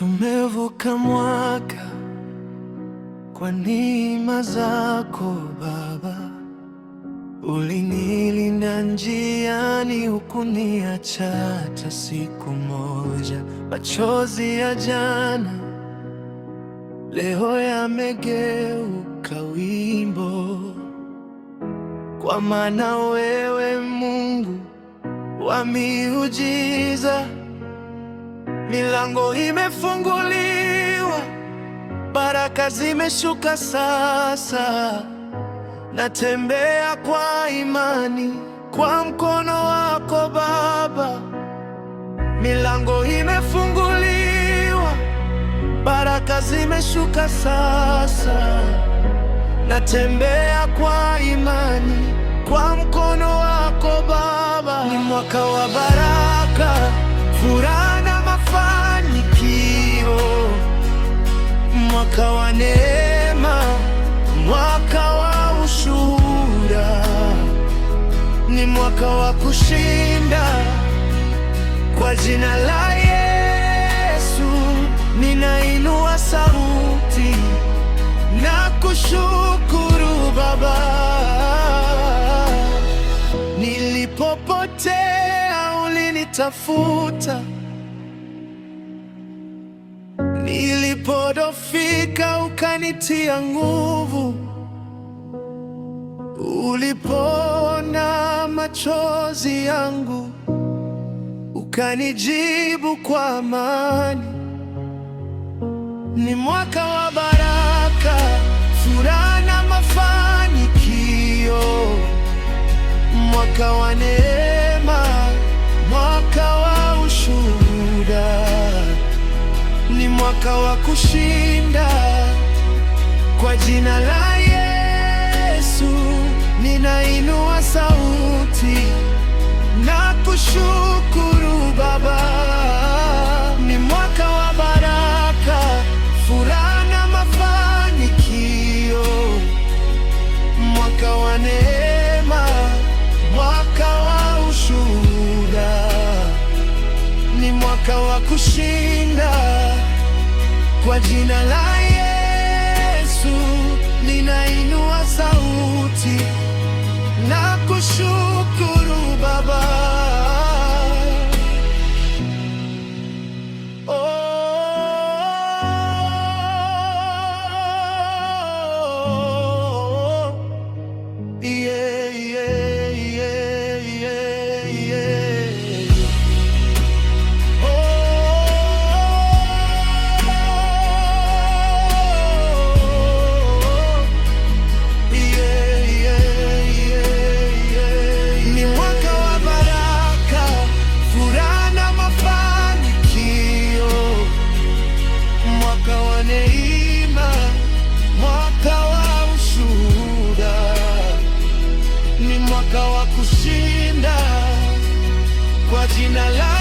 Tumevuka mwaka kwa neema zako Baba. Ulinilinda njiani, hukuniacha hata siku moja. Machozi ya jana leo yamegeuka wimbo, kwa maana wewe Mungu wa miujiza. Milango imefunguliwa, baraka zimeshuka sasa. Natembea kwa imani, kwa mkono wako Baba. Milango imefunguliwa, baraka zimeshuka sasa. Natembea kwa imani, kwa mkono wako Baba. Ni mwaka wa baraka, furaha na mafanikio, mwaka wa neema, mwaka wa ushuhuda, ni mwaka wa kushinda. Kwa jina la Yesu ninainua sauti na kushukuru Baba. Nilipopotea ulinitafuta, nilipodhoofika ukanitia nguvu. Ulipoona machozi yangu ukanijibu kwa amani. Ni mwaka wa baraka, furaha na mafanikio, mwaka wa neema, mwaka wa ushuhuda, ni mwaka wa kushinda. Kwa jina la Yesu ninainua sauti na kushukuru Baba. Ni mwaka wa baraka, furaha na mafanikio, mwaka wa neema, mwaka wa ushuhuda, ni mwaka wa kushinda. Kwa jina la Yesu ninainua sauti na kushukuru Baba. Kushinda kwa jina la